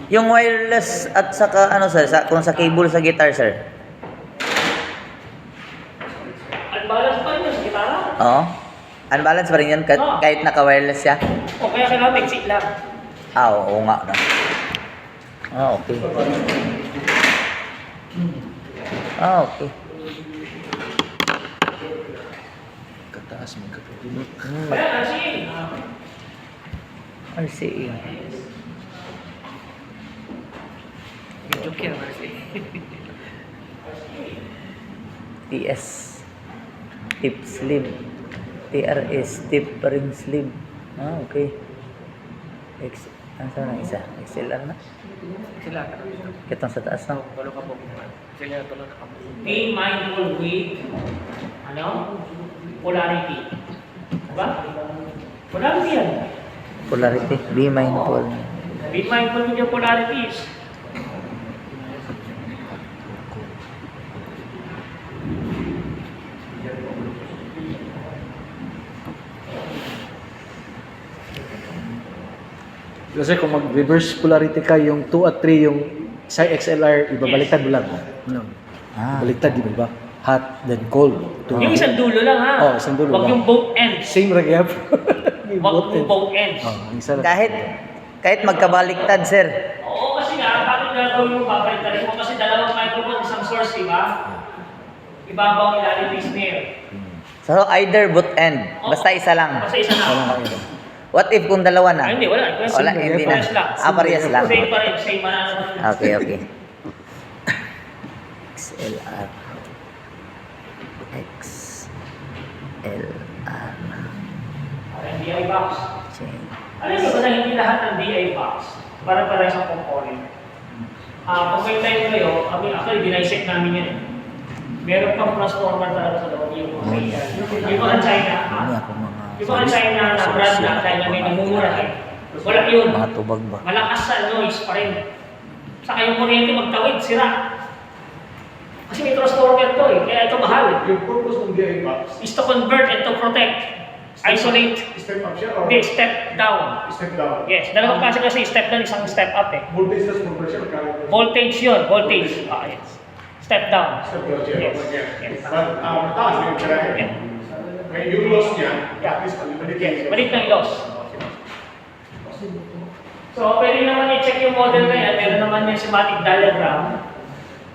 Yung wireless at saka ano sir, kung sa cable sa guitar sir. Unbalance pa yun sa gitara. Oo. Unbalance pa rin yun kahit naka-wireless siya. O kaya kailangan exit lang. Oo nga no. Okay. Okay. Kataas mo ka. Kaya kasi RCA. joke yan kasi. TS. Tip slim. TRS. Tip pa rin slim. Okay. Ano sa na isa? XLR na? Sila ka. Kitang sa taas na. Walo ka po. Sila tulad ka po. Be mindful with polarity. Diba? Polarity yan. Polarity. Be mindful. Be mindful with your polarities. Kasi kung mag-reverse polarity ka, yung 2 at 3, yung sa XLR, ibabaliktad mo lang. No. Baliktad, di ba? Hot, then cold. Yung isang dulo lang ha. Oh, isang dulo Wag lang. yung both ends. Same ragyap. Wag yung both ends. Oh, isa lang. Kahit magkabaliktad sir. Oo, kasi nga, bakit gagawin mo babaliktarin mo? Kasi dalawang microphone, isang source, di ba? Ibabaw ilalim yung snare. So either both end. Basta isa lang. Basta isa na. What if kung dalawa na? Ay, hindi, wala. Wala, hindi na. Parehas lang. Parehas lang. Same pa rin, same man. Okay. XLR. Parang DI box. Change. Alam mo ba na hindi lahat ng DI box para sa component? Kung may time kayo, actually, dinaisect namin yan. Meron pang transformer talaga sa loob yung mga China. Yung mga China na brand na China may namumura eh. Wala yun. Mga tubag ba? Malakas sa noise pa rin. Saka yung kuryente magtawid, sira. Kasi may transformer to eh, kaya ito mahal. Yung purpose ng DI box, Is to convert and to protect, isolate, step up siya or hindi, step down. step down? Yes, dalawang klase kasi step down, isang step up eh. Voltage tas conversion, magkano? Voltage yun, voltage. Yes. Step down. Step down siya. Yes. Yes. Yes. But, mataas yung kaya. Yeah. Kaya yung loss niya, Yeah. at least balik Yes, balik na yung loss. So, pwede naman i-check yung model na yan. Meron naman yung schematic diagram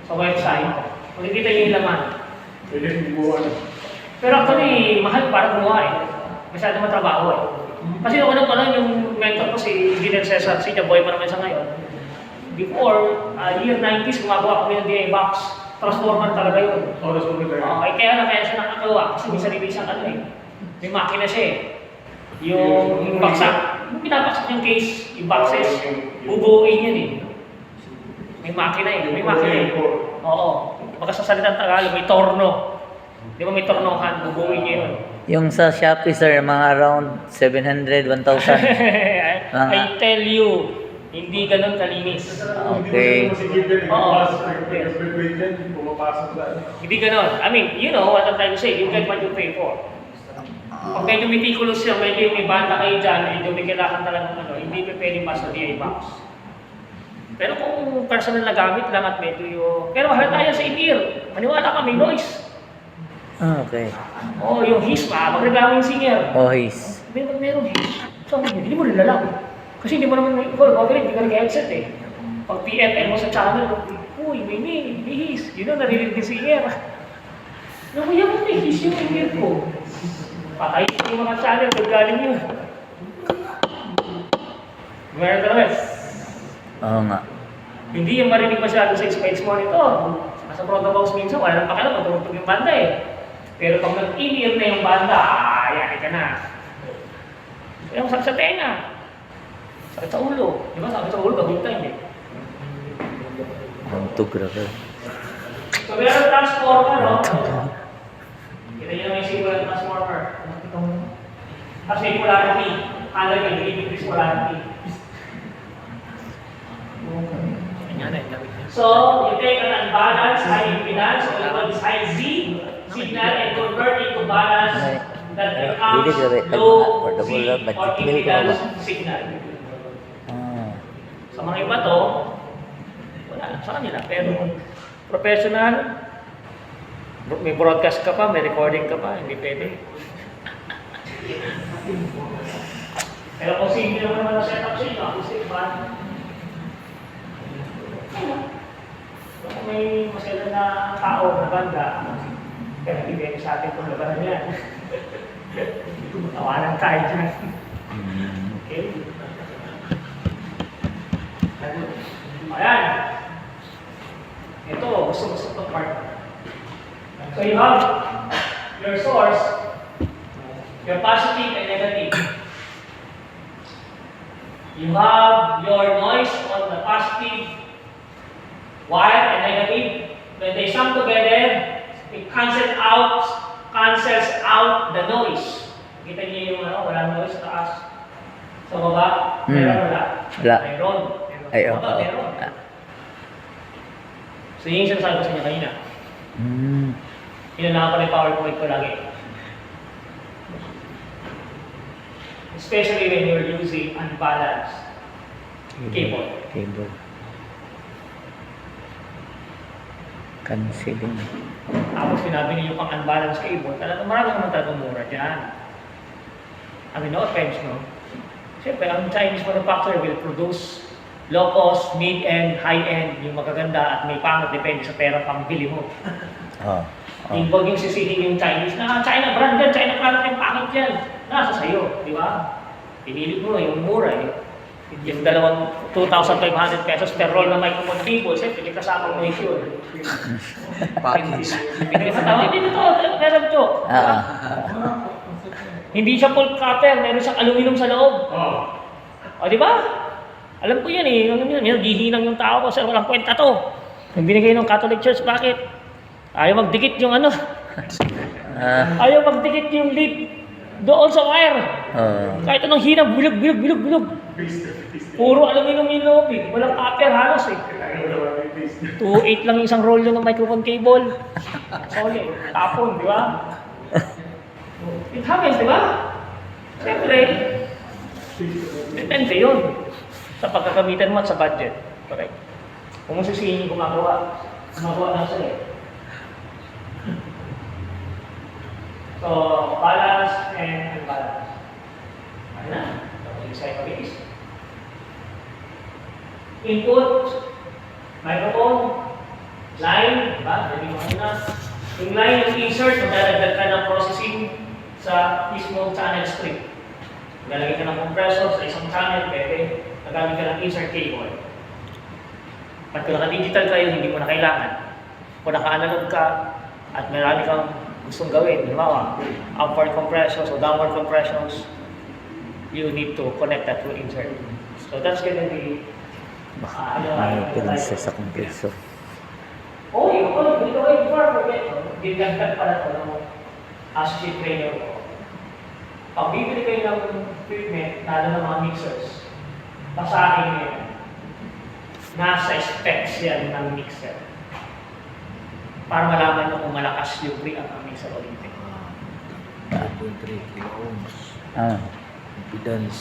sa website. Makikita nyo yung laman. Pwede gumawa na. Pero actually, mahal para gumawa eh. Masyado matrabaho eh. Kasi yung ano pa lang, yung mentor ko si Engineer Cesar, si Boy pa naman sa ngayon. Before, year 90s, gumagawa kami ng DI box. Transformer talaga yun. Oras mo tayo. Okay, kaya siya nakagawa. Kasi may sarili siyang ano eh. May makina siya eh. Yung baksak. Yung pinabaksak yung case, yung boxes, bubuuin yun eh. May makina eh. May makina eh. Oo. Baka sa salitang Tagalog, may torno. Di ba may tornohan? Bubuuin niya yun. Yung sa Shopee sir, mga around 700, 1,000. I tell you, hindi ganun kalinis. Okay. Hindi ganun. I mean, you know what I'm trying to say. You get what you pay for. Pag medyo meticulous siya, medyo may banda kayo dyan, medyo may kailangan talagang hindi pa pwede pa sa DI box. Pero kung personal na gamit lang at medyo pero halata yan sa in-ear. Maniwala ka, may noise. Okay. Oh, yung hiss pa, magreklamo yung singer. Oh, his. Meron hiss. So, hindi mo rin alam. Kasi hindi mo naman, hindi ka nag-headset eh. Pag PFM mo sa channel, uy, may hiss. Yun ang narinig din singer. Nakuya mo may hiss yung in-ear ko. Patay yung mga channel, gagaling yun. Meron talaga. Oo nga. Hindi yung marinig masyado sa space monitor. Sa protobox minsan, wala nang pakialam, matutugtog yung banda eh. Pero pag nag-in-ear na yung banda, yan ka na. Yung sakit sa tenga. Sakit sa ulo. Di ba sakit sa ulo, gagawin tayo eh. Ang tugrabe. So, meron transformer, no? Kita nyo naman yung symbol ng transformer. Kasi polarity. Kala nyo, increase polarity. So, you take an unbalanced high impedance, so this high Z signal and convert it to balanced that Really becomes grabe. low Affordable Z lang, or budget meal ko ba? impedance signal. Ah. Sa mga iba to, wala lang sa kanila. Pero professional, may broadcast ka pa, may recording ka pa, hindi pwede. Pero kung hindi naman ang setup sa inyo, acoustic fan, kung may masaya na tao na banda, kaya hindi sa atin kung labanan yan. Tawanan tayo dyan. Okay? Ayan. Ito, gusto itong part. So you have your source, your positive and negative. You have your noise on the positive wire and negative. When they sum together, it cancels out the noise. Kita niyo yung walang noise sa taas. Sa baba, meron wala? Wala. Meron. Ay, Sa oo. baba, meron. So yun yung sinasabi ko sa inyo kanina. Hinanahan ko na yung PowerPoint ko lagi. Especially when you're using unbalanced cable. Cable. Canceling. Tapos sinabi niyo pang unbalanced cable, talagang marami naman talagang mura dyan. I mean, no offense, no? Siyempre, ang Chinese manufacturer will produce low cost, mid-end, high-end, yung magaganda at may pangit, depende sa pera pang bili mo. Oh. Hindi huwag yung sisihin yung Chinese na China brand yan, China product yung pangit yan. Nasa sayo, di ba? Pinili mo yung mura eh. Yung dalawang 2,500 pesos per roll na microphone cable, siyempre, hindi kasama mo yun. Package. Hindi sa tawag, hindi to, meron to. Hindi siya full copper, meron siyang aluminum sa loob. O, di ba? Alam ko yan eh, naghihinang yung tao ko, sir, walang kwenta to. Yung binigay ng Catholic Church, bakit? Ayaw magdikit yung ano. Ayaw magdikit yung lead doon sa wire. Kahit anong hinang, bilog. Puro aluminum yung loob eh. Walang copper halos eh. 2.8 lang yung isang roll ng microphone cable. Solid, tapon, di ba? It happens, di ba? Siyempre, depende yun sa pagkakamitan mo at sa budget. Correct. Kung mo sisihin yung gumagawa lang sa'yo. So, balance and unbalance. Ano na? Tapos yung sa'yo mabilis. Input, microphone, line, di ba? Pwede mo na. Yung line yung insert, magdadagdag ka ng processing sa mismong channel string. Lalagay ka ng compressor sa isang channel, pwede nagamit ka ng insert cable. Pag naka-digital kayo, hindi mo na kailangan. Kung naka-analog ka at marami kang gustong gawin, halimbawa, upward compressions o downward compressions, you need to connect that to insert. So that's gonna be Pinasa sa compressor. oh, yung ako, dito kayo before, forget, dinagdag pala ito ng associate trainer ko. Pag bibili kayo ng equipment, lalo ng mga mixers, basahin nyo yan. Nasa specs yan ng mixer. Para malaman nyo kung malakas yung preamp ang mixer o hindi. 2.3 kilo ohms. Impedance.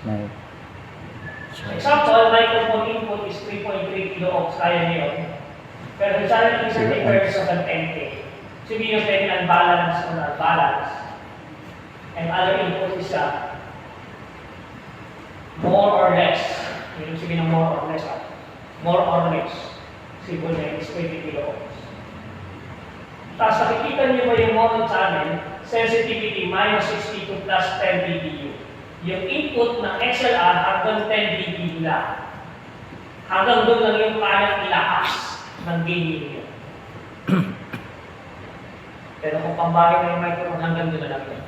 May Example, microphone input is 3.3 kilo ohms, kaya nyo yun. Pero sa akin, mixer differs sa 10K. Sabihin nyo pwede unbalance o not-balance. And other input is more or less. Yung sabihin ng more or less. More or less. Simple na is 20 kilo ohms. Tapos nakikita niyo ba yung mono channel, sensitivity minus 62 plus 10 dBu. Yung input ng XLR hanggang 10 dBu lang. Hanggang doon lang yung kayang ilakas ng gain niyo. Pero kung pambahay na yung microphone, hanggang doon na lang yun.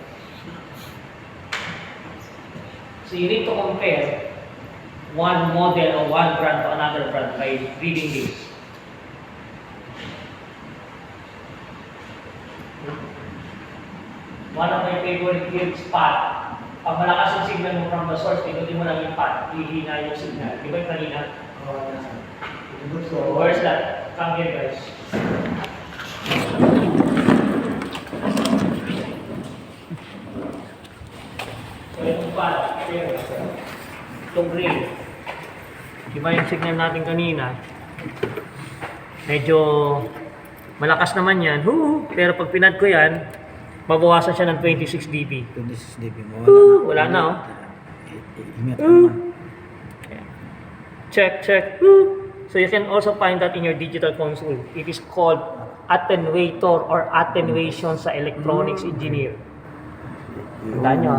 So you need to compare one model or one brand to another brand by reading this. One of my favorite gives pad. Pag malakas yung signal mo from the source, pinutin mo lang yung pad, hihina yung signal. Di ba yung kanina? So where's that? Come here guys. pad. Ayan. Itong gray. Diba yung signal natin kanina? Medyo malakas naman yan. Pero pag pinad ko yan, mabawasan siya ng 26 dB. 26 dB mo. Wala na, oh. Ingat ka naman. Check. So you can also find that in your digital console. It is called attenuator or attenuation sa electronics engineer. Tandaan nyo,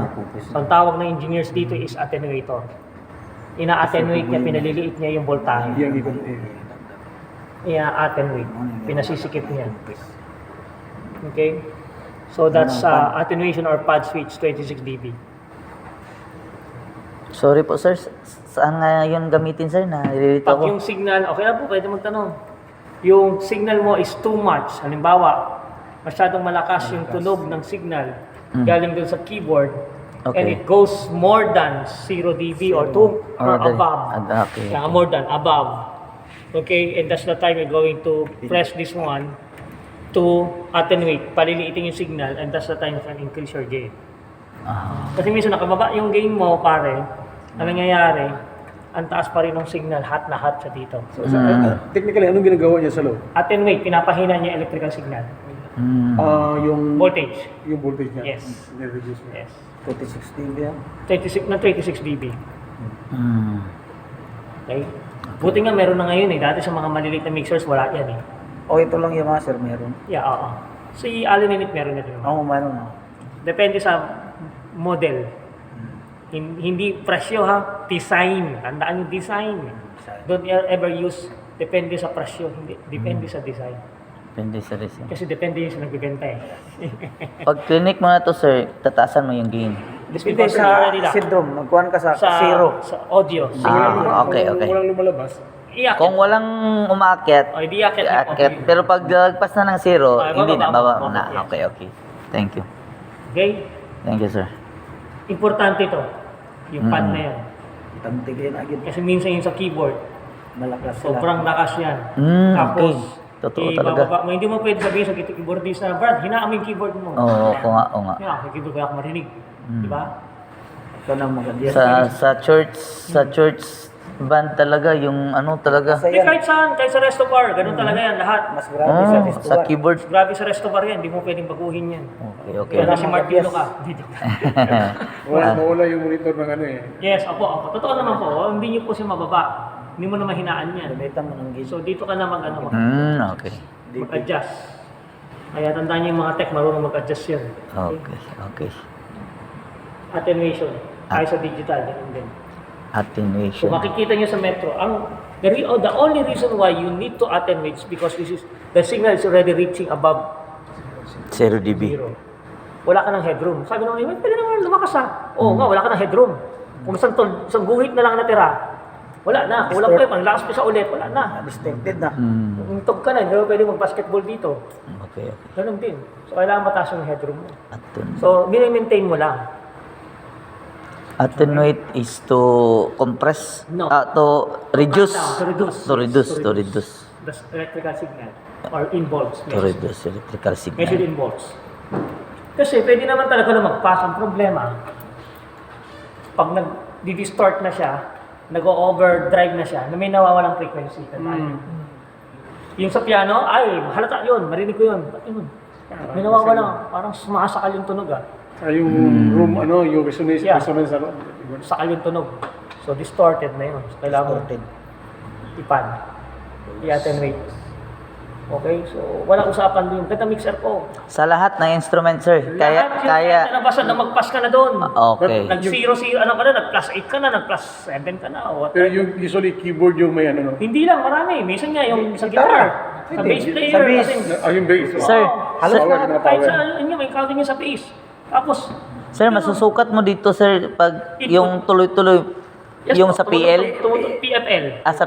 ang tawag ng engineers dito is attenuator. Ina-attenuate niya, pinaliliit niya yung voltahe. Ina-attenuate, pinasisikip niya. Okay? So that's attenuation or pad switch 26 dB. Sorry po sir, saan nga yun gamitin sir? Nalilito Pag ako. yung signal, okay lang po, pwede magtanong. Yung signal mo is too much. Halimbawa, masyadong malakas yung tunog ng signal galing dun sa keyboard. And Okay. it goes more than 0 dB or 2 or Or above. okay. Yeah, more than, above. Okay, and that's the time you're going to press this one to attenuate. Paliliitin yung signal and that's the time you can increase your gain. Kasi minsan nakababa yung gain mo, pare, ang nangyayari, ang taas pa rin ng signal, hot na hot siya dito. So, technically, anong ginagawa niya sa loob? Attenuate, pinapahina niya yung electrical signal. Yung Voltage. voltage niya. Yes. Ni-reduce niya. Yes. 26 dB yan. 26 dB. Mm. Okay? Buti nga meron na ngayon eh. Dati sa mga maliliit na mixers, wala yan eh. O ito lang yung mga sir, meron. Yeah, oo. Si Allen Init meron na din. Oo, meron na. Depende sa model. Hindi presyo ha, design. Tandaan yung design. Don't ever use depende sa presyo, hindi depende sa design. Depende sa reason. Kasi depende yung sa nagbebenta eh. Pag clinic mo na to sir, tatasan mo yung gain. Depende sa syndrome, magkuhan ka sa zero. Sa audio. Okay. Walang lumalabas. Iakit. Kung walang umakyat, Oh, hindi iakit. iakyat. Pero pag lagpas na ng zero, Okay, hindi na, bababa. baba na. Yes. Okay. Thank you. Okay? Thank you sir. Importante to. Yung pad na yan. Tantigin agad, Kasi minsan yung sa keyboard, malakas sila. sobrang lakas yan. Okay. Totoo talaga. ibababa mo. Hindi mo pwede sabihin sa keyboardista, Brad, hinaan mo yung keyboard mo. Oo nga. Yeah, may keyboard kaya ako marinig. Di ba? Ito na maganda. Sa church band talaga yung ano talaga. Eh, kahit saan, kahit sa resto bar, ganun talaga yan, lahat. Mas grabe sa Oh, testuan. sa keyboard. Grabe sa resto bar yan, hindi mo pwedeng baguhin yan. Okay. Kaya si Martino ka. Dito. Mawala yung monitor ng ano eh. Yes, opo. Totoo naman po, hindi niyo po siya mababa. Hindi mo na mahinaan yan. Gamitan mo ng gauge. So dito ka na Okay. mag-adjust. Kaya tandaan niyo yung mga tech, marunong mag-adjust yan. Okay. Attenuation. Kaya sa digital, ganun din. So Attenuation. makikita niyo sa metro, the only reason why you need to attenuate is because the signal is already reaching above 0 dB. 0. Wala ka ng headroom. Sabi naman, pwede naman lumakas ha. Oo nga, wala ka ng headroom. Kung isang guhit na lang natira, wala na. Kulang pa yun, lakas pa sa ulit, wala na. Distincted na. Tug ka na, hindi mo pwede mag-basketball dito. Okay. Ganun din. So kailangan mataas yung headroom mo. Attenuate. So, mini-maintain mo lang. Attenuate is to compress, No. to reduce, Down, to reduce, The electrical signal or in volts. to reduce electrical Measured signal. in volts. Kasi pwede naman talaga na mag-pass. Ang problema, pag nag-distort na siya, nag-overdrive na siya, na may nawawalang frequency. Yung sa piano, ay, halata yun, marinig ko yun. Ba't yun? May nawawalang, parang sumasakal yung tunog ah. Yung room, yung resonance, Yeah. resonance, Sakal yung tunog. So, distorted na yun. So, kailangan mo ipan. I-attenuate. Okay? So, walang usapan din. Ganda mixer ko. Sa lahat ng instrument, sir, Lahat kaya, yung nabasa na mag-pass ka na doon. okay. Nag-0, ano ka na, nag-plus 8 ka na, nag-plus 7 ka na. O what. Pero yung usually keyboard yung may ano, no? Hindi lang, marami. Minsan nga yung sa guitar. Sa bass player. Sa bass. kasi- Yung bass. Sir, Halos Power, lahat. mga Kahit power. sa inyo, may counting nyo sa bass. Tapos, sir, masusukat mo dito, sir, pag yung tuloy-tuloy, yes, yung po, sa PL, PFL. sa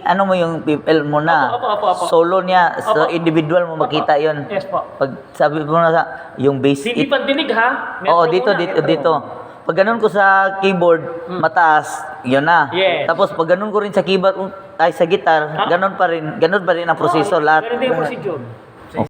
ano mo yung PL mo na, Opo. solo niya, sa Opo. individual mo makita yon. Yes po. Pag sabi mo na yung bass, Hindi pa dinig ha? Oo, Metro muna. dito. Pag ganun ko sa keyboard, mataas, yun na. Yes. Tapos pag ganun ko rin sa keyboard, ay sa guitar, ganun pa rin ang proseso Oo, lahat. Ganun din yung procedure.